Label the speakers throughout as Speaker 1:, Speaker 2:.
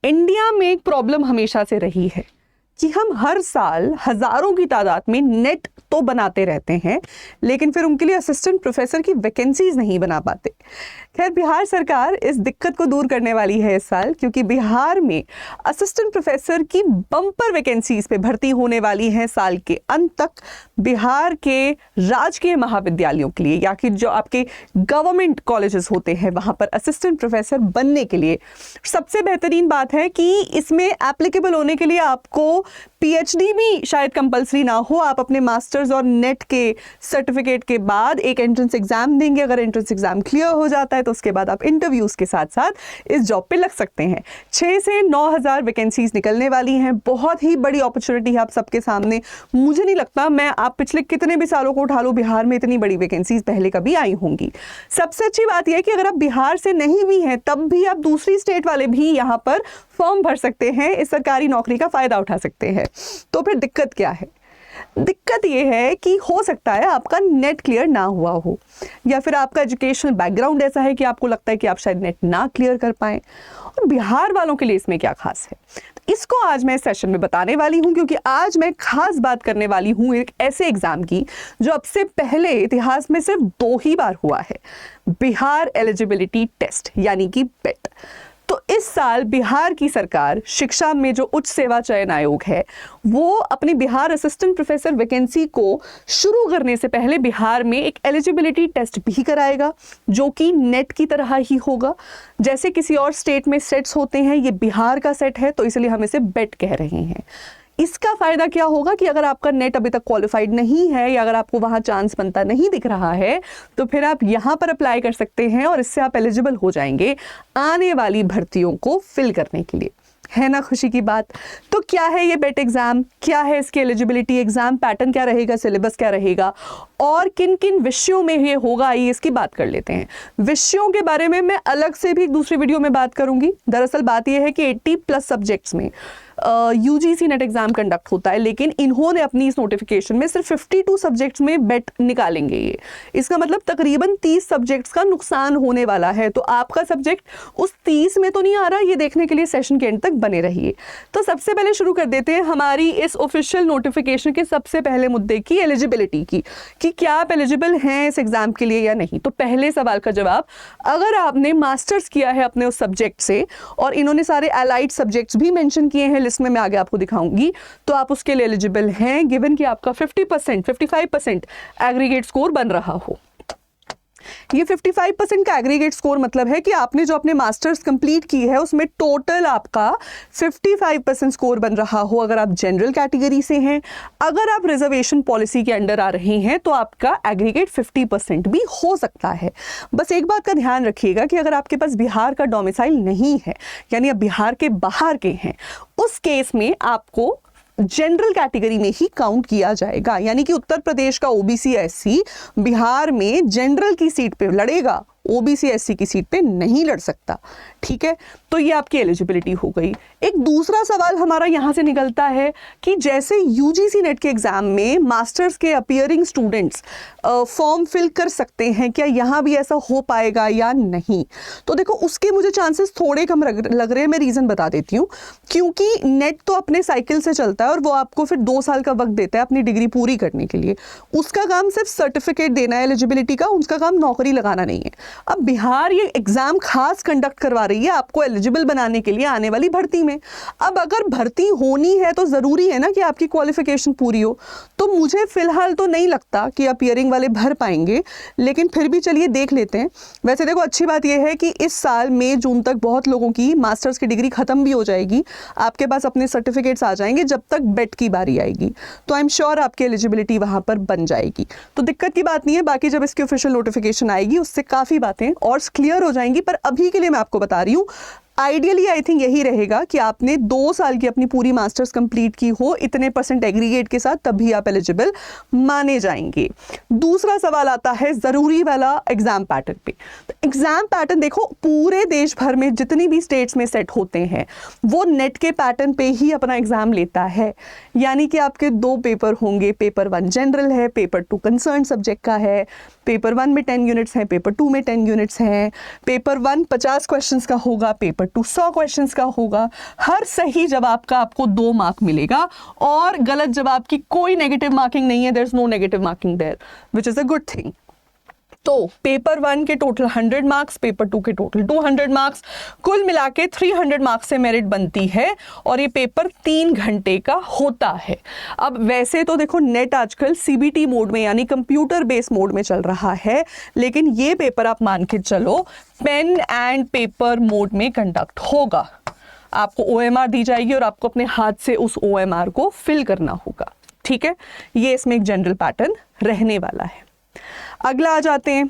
Speaker 1: India में एक problem हमेशा से रही है कि हम हर साल हजारों की तादाद में नेट तो बनाते रहते हैं, लेकिन फिर उनके लिए असिस्टेंट प्रोफेसर की वैकेंसीज नहीं बना पाते। खैर, बिहार सरकार इस दिक्कत को दूर करने वाली है इस साल, क्योंकि बिहार में असिस्टेंट प्रोफेसर की बम्पर वैकेंसीज पे भर्ती होने वाली है साल के अंत तक। बिहार के राजकीय महाविद्यालयों के लिए या कि जो आपके गवर्नमेंट कॉलेजेस होते हैं वहां पर असिस्टेंट प्रोफेसर बनने के लिए सबसे बेहतरीन बात है कि इसमें एप्लीकेबल होने के लिए आपको पीएचडी भी शायद कंपलसरी ना हो। आप अपने मास्टर्स और नेट के सर्टिफिकेट के बाद एक एंट्रेंस एग्जाम देंगे। अगर एंट्रेंस एग्जाम क्लियर हो जाता है तो उसके बाद आप इंटरव्यूज के साथ साथ इस जॉब पे लग सकते हैं। 6 से 9,000 वैकेंसीज निकलने वाली हैं। बहुत ही बड़ी अपॉर्चुनिटी है आप सबके सामने। मुझे नहीं लगता, मैं आप पिछले कितने भी सालों को उठा लो, बिहार में इतनी बड़ी वैकेंसीज पहले कभी आई होंगी। सबसे अच्छी बात यह है कि अगर आप बिहार से नहीं भी हैं तब भी आप दूसरी स्टेट वाले भी यहाँ पर फॉर्म भर सकते हैं, इस सरकारी नौकरी का फायदा उठा सकते हैं। तो फिर दिक्कत क्या है? दिक्कत यह है कि हो सकता है आपका नेट क्लियर ना हुआ हो, या फिर आपका एजुकेशनल बैकग्राउंड ऐसा है कि आपको लगता है कि आप शायद नेट ना क्लियर कर पाए। और बिहार वालों के लिए इसमें क्या खास है, तो इसको आज मैं इस सेशन में बताने वाली हूं, क्योंकि आज मैं खास बात करने वाली हूं एक ऐसे एग्जाम की जो अब से पहले इतिहास में सिर्फ 2 ही बार हुआ है, बिहार एलिजिबिलिटी टेस्ट यानी कि बेट। तो इस साल बिहार की सरकार शिक्षा में जो उच्च सेवा चयन आयोग है वो अपनी बिहार असिस्टेंट प्रोफेसर वैकेंसी को शुरू करने से पहले बिहार में एक एलिजिबिलिटी टेस्ट भी कराएगा, जो कि नेट की तरह ही होगा। जैसे किसी और स्टेट में सेट्स होते हैं, ये बिहार का सेट है, तो इसलिए हम इसे बेट कह रहे हैं। इसका फायदा क्या होगा कि अगर आपका नेट अभी तक क्वालिफाइड नहीं है या अगर आपको वहां चांस बनता नहीं दिख रहा है तो फिर आप यहां पर अप्लाई कर सकते हैं और इससे आप एलिजिबल हो जाएंगे आने वाली भर्तियों को फिल करने के लिए। है ना खुशी की बात? तो क्या है ये बेट एग्जाम, क्या है इसकी एलिजिबिलिटी, एग्जाम पैटर्न क्या रहेगा, सिलेबस क्या रहेगा और किन किन विषयों में ये होगा, आइए इसकी बात कर लेते हैं। विषयों के बारे में मैं अलग से भी एक दूसरी वीडियो में बात करूंगी। दरअसल बात यह है कि 80+ सब्जेक्ट्स में यूजीसी नेट एग्जाम कंडक्ट होता है, लेकिन इन्होंने अपनी इस नोटिफिकेशन में सिर्फ 52 सब्जेक्ट्स में बेट निकालेंगे। ये इसका मतलब तकरीबन 30 सब्जेक्ट्स का नुकसान होने वाला है। तो आपका सब्जेक्ट उस 30 में तो नहीं आ रहा, ये देखने के लिए सेशन के एंड तक बने रहिए। तो सबसे पहले शुरू कर देते हैं हमारी इस ऑफिशियल नोटिफिकेशन के सबसे पहले मुद्दे की, एलिजिबिलिटी की, कि क्या आप एलिजिबल हैं इस एग्जाम के लिए या नहीं। तो पहले सवाल का जवाब, अगर आपने मास्टर्स किया है अपने उस सब्जेक्ट से और इन्होंने सारे एलाइड सब्जेक्ट्स भी मेंशन किए हैं लिस्ट में, मैं आगे आपको दिखाऊंगी, तो आप उसके लिए एलिजिबल हैं गिवन कि आपका 50% 55% एग्रीगेट स्कोर बन रहा हो। ये 55% का एग्रीगेट स्कोर मतलब है कि आपने जो अपने मास्टर्स कंप्लीट की है उसमें टोटल आपका 55% स्कोर बन रहा हो अगर आप जनरल कैटेगरी से हैं। अगर आप रिजर्वेशन पॉलिसी के अंडर आ रहे हैं तो आपका एग्रीगेट 50% भी हो सकता है। बस एक बात का ध्यान रखिएगा कि अगर आपके पास बिहार का डोमिसाइल नहीं है, यानी आप बिहार के बाहर के हैं, उस केस में आपको जनरल कैटेगरी में ही काउंट किया जाएगा। यानी कि उत्तर प्रदेश का ओबीसी एससी बिहार में जनरल की सीट पे लड़ेगा, ओबीसी एससी की सीट पे नहीं लड़ सकता। ठीक है, तो ये आपकी एलिजिबिलिटी हो गई। एक दूसरा सवाल हमारा यहां से निकलता है कि जैसे यूजीसी नेट के एग्जाम में मास्टर्स के अपीयरिंग स्टूडेंट्स फॉर्म फिल कर सकते हैं, क्या यहां भी ऐसा हो पाएगा या नहीं? तो देखो, उसके मुझे चांसेस थोड़े कम लग रहे हैं। मैं रीजन बता देती हूँ। क्योंकि नेट तो अपने साइकिल से चलता है और वो आपको फिर 2 साल का वक्त देता है अपनी डिग्री पूरी करने के लिए। उसका काम सिर्फ सर्टिफिकेट देना है एलिजिबिलिटी का, उसका काम नौकरी लगाना नहीं है। अब बिहार ये एग्जाम खास कंडक्ट करवा रही है आपको एलिजिबल बनाने के लिए आने वाली भर्ती में। अब अगर भर्ती होनी है तो जरूरी है ना कि आपकी क्वालिफिकेशन पूरी हो। तो मुझे फिलहाल तो नहीं लगता कि अपीयरिंग वाले भर पाएंगे, लेकिन फिर भी चलिए देख लेते हैं। वैसे देखो, अच्छी बात यह है कि इस साल मई जून तक बहुत लोगों की मास्टर्स की डिग्री खत्म भी हो जाएगी, आपके पास अपने सर्टिफिकेट्स आ जाएंगे जब तक बेट की बारी आएगी। तो आई एम श्योर आपकी एलिजिबिलिटी वहां पर बन जाएगी, तो दिक्कत की बात नहीं है। बाकी जब इसकी ऑफिशियल नोटिफिकेशन आएगी उससे काफी बातें और क्लियर हो जाएंगी। पर अभी के लिए मैं आपको बता रही हूं, आइडियली आई थिंक यही रहेगा कि आपने 2 साल की अपनी पूरी मास्टर्स कंप्लीट की हो इतने % एग्रीगेट के साथ, तभी आप एलिजिबल माने जाएंगे। दूसरा सवाल आता है जरूरी वाला एग्जाम पैटर्न पे। तो एग्जाम पैटर्न देखो, पूरे देश भर में जितनी भी स्टेट्स में सेट होते हैं वो नेट के पैटर्न पे ही अपना एग्जाम लेता है। यानी कि आपके 2 पेपर होंगे, पेपर 1 जनरल है, पेपर 2 कंसर्न सब्जेक्ट का है, पेपर 1 में 10 यूनिट्स हैं, पेपर 2 में 10 यूनिट्स हैं, पेपर 1 50 क्वेश्चंस का होगा, पेपर पेपर 2 100 क्वेश्चंस का होगा। हर सही जवाब का आपको 2 मार्क मिलेगा और गलत जवाब की कोई नेगेटिव मार्किंग नहीं है, there is no negative marking there, which is a good thing. तो पेपर 1 के टोटल 100 मार्क्स, पेपर 2 के टोटल 200 मार्क्स, कुल मिला के 300 मार्क्स से मेरिट बनती है और ये पेपर 3 घंटे का होता है। अब वैसे तो देखो नेट आजकल सीबीटी मोड में यानी कंप्यूटर बेस्ड मोड में चल रहा है, लेकिन ये पेपर आप मान के चलो पेन एंड पेपर मोड में कंडक्ट होगा। आपको OMR दी जाएगी और आपको अपने हाथ से उस OMR को फिल करना होगा, ठीक है। ये इसमें एक जनरल पैटर्न रहने वाला है। अगला आ जाते हैं,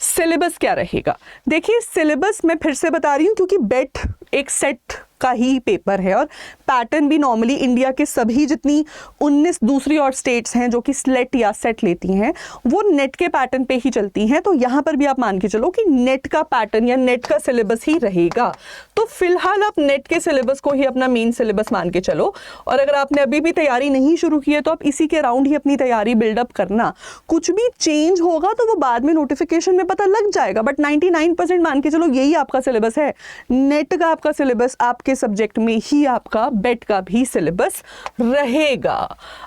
Speaker 1: सिलेबस क्या रहेगा। देखिए सिलेबस मैं फिर से बता रही हूँ क्योंकि बेट एक सेट का ही पेपर है और पैटर्न भी नॉर्मली इंडिया के सभी जितनी 19 दूसरी और स्टेट्स हैं जो कि स्लेट या सेट लेती हैं वो नेट के पैटर्न पे ही चलती हैं। तो यहाँ पर भी आप मान के चलो कि नेट का पैटर्न या नेट का सिलेबस ही रहेगा। तो फिलहाल आप नेट के सिलेबस को ही अपना मेन सिलेबस मान के चलो और अगर आपने अभी भी तैयारी नहीं शुरू की है तो आप इसी के अराउंड ही अपनी तैयारी बिल्डअप करना। कुछ भी चेंज होगा तो वो बाद में नोटिफिकेशन में पता लग जाएगा, बट 99% मान के चलो यही आपका सिलेबस है। नेट का आपका सिलेबस आपके सब्जेक्ट में ही आपका बेट का भी सिलेबस रहेगा।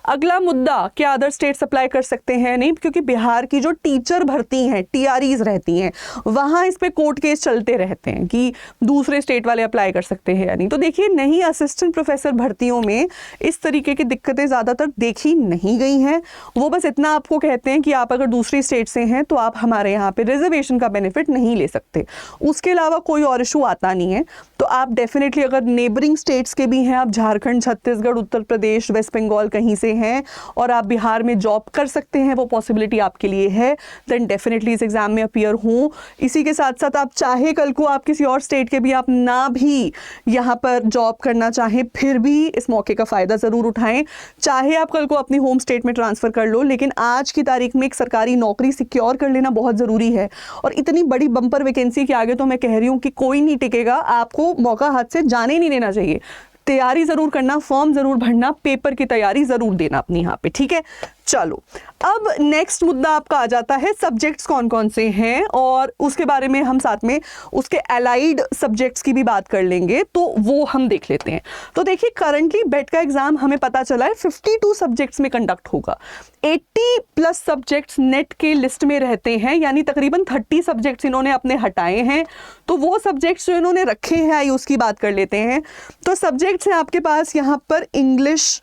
Speaker 1: अगला मुद्दा, क्या अदर स्टेट्स अप्लाई कर सकते हैं? नहीं, क्योंकि बिहार की जो टीचर भर्ती हैं, TREs रहती हैं, वहां इस पे कोर्ट केस चलते रहते हैं कि दूसरे स्टेट वाले अप्लाई कर सकते हैं या नहीं। तो देखिए नहीं, असिस्टेंट प्रोफेसर भर्तियों में इस तरीके की दिक्कतें ज्यादातर देखी नहीं गई हैं। वो बस इतना आपको कहते हैं कि आप अगर दूसरी स्टेट से हैं तो आप हमारे यहाँ पे रिजर्वेशन का बेनिफिट नहीं ले सकते, उसके अलावा कोई और इशू आता नहीं है। तो आप डेफिनेटली अगर नेबरिंग स्टेट्स के भी हैं, आप झारखंड, छत्तीसगढ़, उत्तर प्रदेश, वेस्ट बंगाल कहीं से हैं और आप बिहार में जॉब कर सकते हैं, वो पॉसिबिलिटी आपके लिए है, देन डेफिनेटली इस एग्जाम में अपीयर हों। इसी के साथ साथ आप चाहे कल को आप किसी और स्टेट के भी आप ना भी यहाँ पर जॉब करना चाहें फिर भी इस मौके का फ़ायदा ज़रूर उठाएं। चाहे आप कल को अपनी होम स्टेट में ट्रांसफ़र कर लो, लेकिन आज की तारीख में एक सरकारी नौकरी सिक्योर कर लेना बहुत ज़रूरी है। और इतनी बड़ी बम्पर वैकेंसी के आगे तो मैं कह रही हूँ कि कोई नहीं टिकेगा, आपको मौका हाथ से जाने नहीं देना चाहिए। तैयारी जरूर करना, फॉर्म जरूर भरना, पेपर की तैयारी जरूर देना अपनी यहाँ पे, ठीक है। चलो अब नेक्स्ट मुद्दा आपका आ जाता है सब्जेक्ट्स कौन कौन से हैं और उसके बारे में हम साथ में उसके अलाइड सब्जेक्ट्स की भी बात कर लेंगे, तो वो हम देख लेते हैं। तो देखिए करंटली बेट का एग्जाम हमें पता चला है 52 सब्जेक्ट्स में कंडक्ट होगा। 80+ सब्जेक्ट्स नेट के लिस्ट में रहते हैं, यानी तकरीबन 30 सब्जेक्ट्स इन्होंने अपने हटाए हैं। तो वो सब्जेक्ट्स जो इन्होंने रखे हैं आइए उसकी बात कर लेते हैं। तो सब्जेक्ट्स हैं आपके पास यहाँ पर English,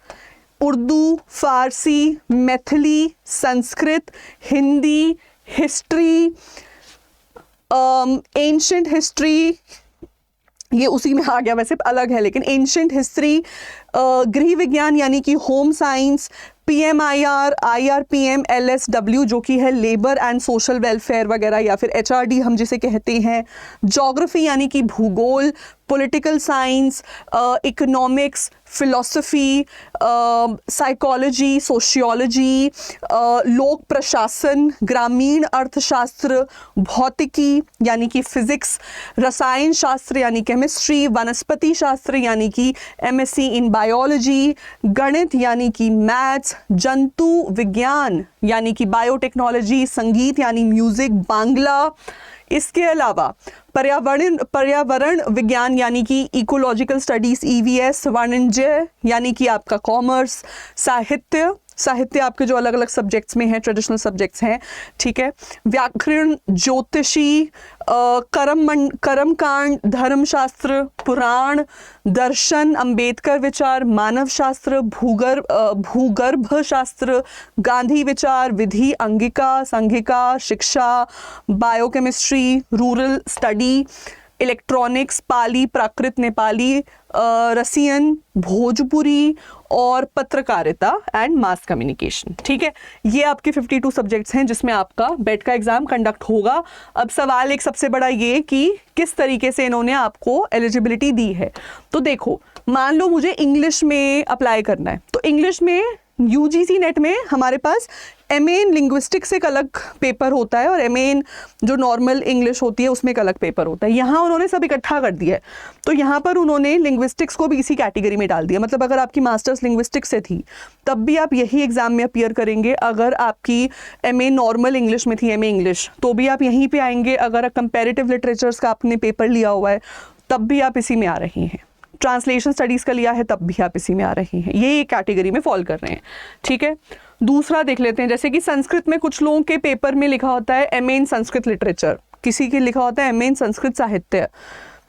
Speaker 1: Urdu, Farsi, Maithili, Sanskrit, Hindi, history, ancient history, ये उसी में आ गया, वैसे अलग है लेकिन एंशिएंट हिस्ट्री, गृह विज्ञान यानी कि home science, PMIR, IRPM, LSW जो कि है लेबर एंड सोशल वेलफेयर वगैरह या फिर HRD हम जिसे कहते हैं, ज्योग्राफी यानी कि भूगोल, political science, economics, philosophy, psychology, sociology, लोक प्रशासन, ग्रामीण अर्थशास्त्र, भौतिकी यानी कि फिजिक्स, रसायन शास्त्र यानी केमिस्ट्री, वनस्पति शास्त्र यानी कि MSc इन बायोलॉजी, गणित यानी कि मैथ्स, जंतु विज्ञान यानी कि बायोटेक्नोलॉजी, संगीत यानी म्यूजिक, बांग्ला। इसके अलावा पर्यावरण विज्ञान यानी कि इकोलॉजिकल स्टडीज EVS, वाणिज्य यानी कि आपका कॉमर्स, साहित्य आपके जो अलग अलग सब्जेक्ट्स में हैं, ट्रेडिशनल सब्जेक्ट्स हैं, ठीक है, व्याकरण, ज्योतिषी, कर्मकांड, धर्मशास्त्र, पुराण, दर्शन, अंबेडकर विचार, मानव शास्त्र, भूगर्भ शास्त्र, गांधी विचार, विधि, अंगिका, संघिका, शिक्षा, बायोकेमिस्ट्री, रूरल स्टडी, इलेक्ट्रॉनिक्स, पाली, प्राकृत नेपाली, रसियन, भोजपुरी और पत्रकारिता एंड मास कम्युनिकेशन, ठीक है। ये आपके 52 सब्जेक्ट्स हैं जिसमें आपका बेट का एग्जाम कंडक्ट होगा। अब सवाल एक सबसे बड़ा ये कि किस तरीके से इन्होंने आपको एलिजिबिलिटी दी है। तो देखो मान लो मुझे इंग्लिश में अप्लाई करना है, तो इंग्लिश में UGC नेट में हमारे पास MA इन लिंग्विस्टिक्स एक अलग पेपर होता है और MA इन जो नॉर्मल इंग्लिश होती है उसमें एक अलग पेपर होता है। यहाँ उन्होंने सब इकट्ठा कर दिया है, तो यहाँ पर उन्होंने लिंग्विस्टिक्स को भी इसी कैटेगरी में डाल दिया। मतलब अगर आपकी मास्टर्स लिंग्विस्टिक्स से थी तब भी आप यही एग्जाम में अपीयर करेंगे। अगर आपकी MA नॉर्मल इंग्लिश में थी, MA इंग्लिश, तो भी आप यहीं पे आएंगे। अगर कंपैरेटिव लिटरेचर्स का आपने पेपर लिया हुआ है तब भी आप इसी में आ रहे हैं। ट्रांसलेशन स्टडीज़ का लिया है तब भी आप इसी में आ रहे हैं। ये एक कैटेगरी में फॉल कर रहे हैं, ठीक है। दूसरा देख लेते हैं, जैसे कि संस्कृत में कुछ लोगों के पेपर में लिखा होता है MA इन संस्कृत लिटरेचर, किसी के लिखा होता है MA इन संस्कृत साहित्य।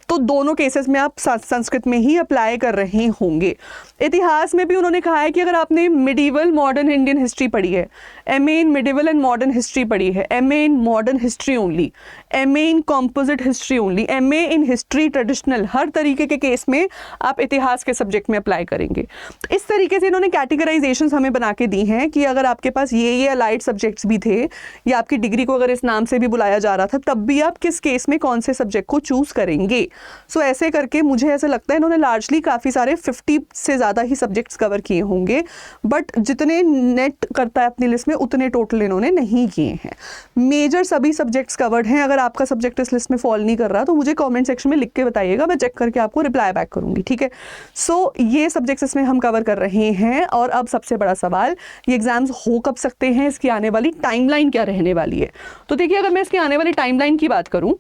Speaker 1: तो दोनों केसेस में आप संस्कृत में ही अप्लाई कर रहे होंगे। इतिहास में भी उन्होंने कहा है कि अगर आपने मिडिवल मॉडर्न इंडियन हिस्ट्री पढ़ी है, MA in medieval and modern history पढ़ी है, MA in modern history only, MA in composite history only, MA in history traditional, हर तरीके के केस में आप इतिहास के सब्जेक्ट में अप्लाई करेंगे। तो इस तरीके से इन्होंने कैटेगराइजेशंस हमें बना के दी हैं कि अगर आपके पास ये अलाइड सब्जेक्ट्स भी थे या आपकी डिग्री को अगर इस नाम से भी बुलाया जा रहा था, तब भी आप किस केस में कौन से सब्जेक्ट को चूज़ करेंगे। सो ऐसे करके मुझे ऐसा लगता है इन्होंने लार्जली काफ़ी सारे 50 से ज़्यादा ही सब्जेक्ट्स कवर किए होंगे, बट जितने नेट करता है अपनी लिस्ट में उतने टोटल इन्होंने नहीं किए हैं। मेजर सभी सब्जेक्ट्स कवर्ड हैं। अगर आपका सब्जेक्ट इस लिस्ट में फॉल नहीं कर रहा तो मुझे कमेंट सेक्शन में लिख के बताइएगा, मैं चेक करके आपको रिप्लाई बैक करूंगी, ठीक है। सो ये सब्जेक्ट्स इसमें हम कवर कर रहे हैं। और अब सबसे बड़ा सवाल, ये एग्जाम्स हो कब सकते हैं, इसकी आने वाली टाइमलाइन क्या रहने वाली है। तो देखिए, अगर मैं इसकी आने वाली टाइमलाइन की बात करूं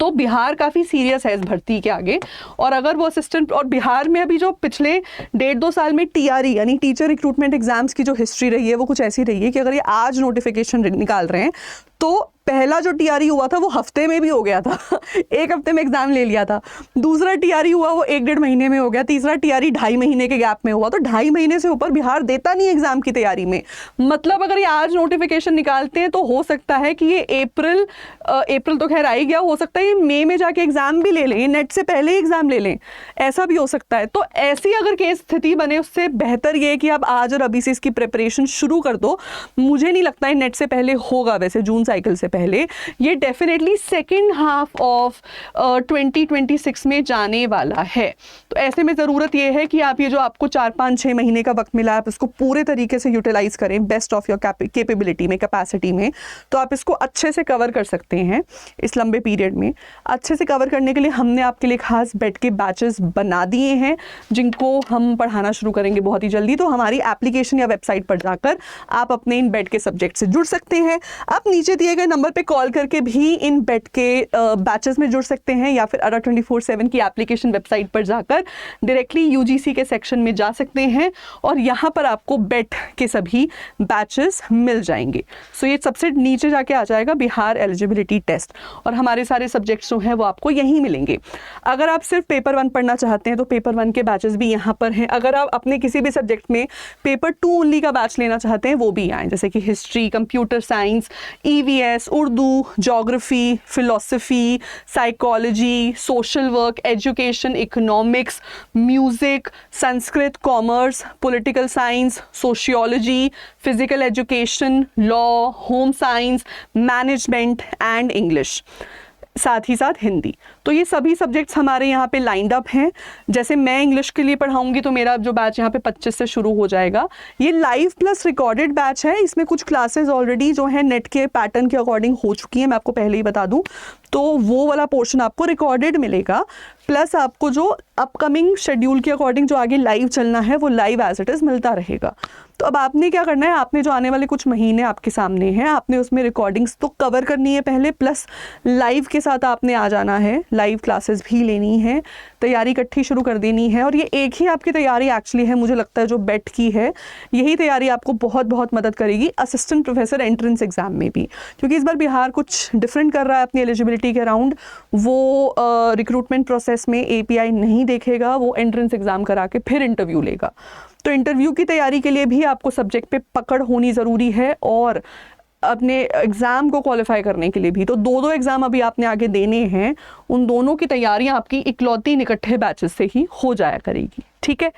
Speaker 1: तो बिहार काफ़ी सीरियस है इस भर्ती के आगे। और अगर वो असिस्टेंट, और बिहार में अभी जो पिछले 1.5-2 साल में TRE यानी टीचर रिक्रूटमेंट एग्जाम्स की जो हिस्ट्री रही है वो कुछ ऐसी रही है कि अगर ये आज नोटिफिकेशन निकाल रहे हैं तो पहला जो TRE हुआ था वो हफ्ते में भी हो गया था एक हफ्ते में एग्जाम ले लिया था। दूसरा TRE हुआ वो 1-1.5 महीने में हो गया। तीसरा TRE 2.5 महीने के गैप में हुआ। तो 2.5 महीने से ऊपर बिहार देता नहीं एग्जाम की तैयारी में। मतलब अगर ये आज नोटिफिकेशन निकालते हैं तो हो सकता है कि ये अप्रैल तो खैर आ ही गया, हो सकता है ये मई में जाके एग्जाम भी ले लें, नेट से पहले ही एग्जाम ले लें, ऐसा भी हो सकता है। तो ऐसी अगर केस स्थिति बने उससे बेहतर ये है कि आप आज और अभी से इसकी प्रिपरेशन शुरू कर दो। मुझे नहीं लगता है नेट से पहले होगा, वैसे जून साइकिल से पहले ये डेफिनेटली सेकेंड हाफ ऑफ 2026 में जाने वाला है। तो ऐसे में ज़रूरत ये है कि आप ये जो आपको 4-5-6 महीने का वक्त मिला है आप इसको पूरे तरीके से यूटिलाइज करें, बेस्ट ऑफ योर कैपेबिलिटी में, कैपेसिटी में। तो आप इसको अच्छे से कवर कर सकते हैं इस लंबे पीरियड में। अच्छे से कवर करने के लिए हमने आपके लिए खास बेट के बैचेस बना दिए हैं जिनको हम पढ़ाना शुरू करेंगे बहुत ही जल्दी। तो हमारी एप्लीकेशन या वेबसाइट पर जाकर आप अपने इन बेट के सब्जेक्ट से जुड़ सकते हैं। आप नीचे दिए गए नंबर पे कॉल करके भी इन बेट के बैचेस में जुड़ सकते हैं, या फिर ADA 24/7 की एप्लीकेशन वेबसाइट पर जाकर डायरेक्टली UGC के सेक्शन में जा सकते हैं और यहाँ पर आपको बेट के सभी बैचेस मिल जाएंगे। सो ये सबसे नीचे जाके आ जाएगा बिहार एलिजिबिलिटी टेस्ट, और हमारे सारे सब्जेक्ट्स जो हैं वो आपको यहीं मिलेंगे। अगर आप सिर्फ पेपर 1 पढ़ना चाहते हैं तो पेपर 1 के बैचेस भी यहाँ पर हैं। अगर आप अपने किसी भी सब्जेक्ट में पेपर 2 ओनली का बैच लेना चाहते हैं वो भी आए, जैसे कि history, computer science, EVS, Urdu, geography, philosophy, psychology, social work, education, economics, music, Sanskrit, commerce, political science, sociology, physical education, law, home science, management and English, साथ ही साथ हिंदी। तो ये सभी सब्जेक्ट्स हमारे यहाँ पे लाइंड अप हैं। जैसे मैं इंग्लिश के लिए पढ़ाऊंगी तो मेरा जो बैच यहाँ पे 25 से शुरू हो जाएगा। ये लाइव प्लस रिकॉर्डेड बैच है। इसमें कुछ क्लासेस ऑलरेडी जो है नेट के पैटर्न के अकॉर्डिंग हो चुकी हैं, मैं आपको पहले ही बता दूं। तो वो वाला पोर्शन आपको रिकॉर्डेड मिलेगा, प्लस आपको जो अपकमिंग शेड्यूल के अकॉर्डिंग जो आगे लाइव चलना है वो लाइव एज इट इज़ मिलता रहेगा। तो अब आपने क्या करना है, आपने जो आने वाले कुछ महीने आपके सामने हैं, आपने उसमें रिकॉर्डिंग्स तो कवर करनी है पहले, प्लस लाइव के साथ आपने आ जाना है, लाइव क्लासेस भी लेनी है, तैयारी इकट्ठी शुरू कर देनी है। और ये एक ही आपकी तैयारी एक्चुअली है, मुझे लगता है जो बेट की है यही तैयारी आपको बहुत बहुत मदद करेगी असिस्टेंट प्रोफेसर एंट्रेंस एग्जाम में भी, क्योंकि इस बार बिहार कुछ डिफरेंट कर रहा है अपनी एलिजिबिलिटी के अराउंड। वो रिक्रूटमेंट प्रोसेस में API नहीं देखेगा, वो एंट्रेंस एग्जाम करा के फिर इंटरव्यू लेगा। तो इंटरव्यू की तैयारी के लिए भी आपको सब्जेक्ट पे पकड़ होनी ज़रूरी है, और अपने एग्ज़ाम को क्वालिफाई करने के लिए भी। तो 2 एग्ज़ाम अभी आपने आगे देने हैं, उन दोनों की तैयारियां आपकी इकलौती इकट्ठे बैचेस से ही हो जाया करेगी, ठीक है।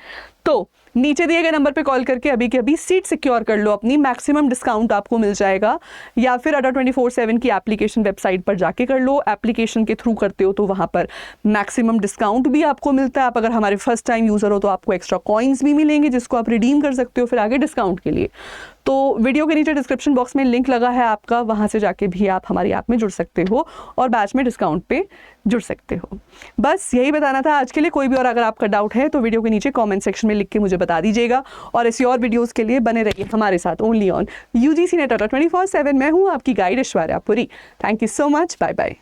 Speaker 1: तो नीचे दिए गए नंबर पे कॉल करके अभी के अभी सीट सिक्योर कर लो अपनी, मैक्सिमम डिस्काउंट आपको मिल जाएगा। या फिर अडा 24/7 की एप्लीकेशन वेबसाइट पर जाके कर लो, एप्लीकेशन के थ्रू करते हो तो वहाँ पर मैक्सिमम डिस्काउंट भी आपको मिलता है। आप अगर हमारे फर्स्ट टाइम यूज़र हो तो आपको एक्स्ट्रा कॉइन्स भी मिलेंगे जिसको आप रिडीम कर सकते हो फिर आगे डिस्काउंट के लिए। तो वीडियो के नीचे डिस्क्रिप्शन बॉक्स में लिंक लगा है आपका, वहाँ से जाके भी आप हमारी ऐप में जुड़ सकते हो और बैच में डिस्काउंट पे जुड़ सकते हो। बस यही बताना था आज के लिए। कोई भी और अगर आपका डाउट है तो वीडियो के नीचे कमेंट सेक्शन में लिख के मुझे बता दीजिएगा और ऐसी और वीडियोस के लिए बने रहिए हमारे साथ ओनली ऑन UGC नेट 24/7। मैं हूँ आपकी guide Aishwarya Puri. Thank you so much, bye bye.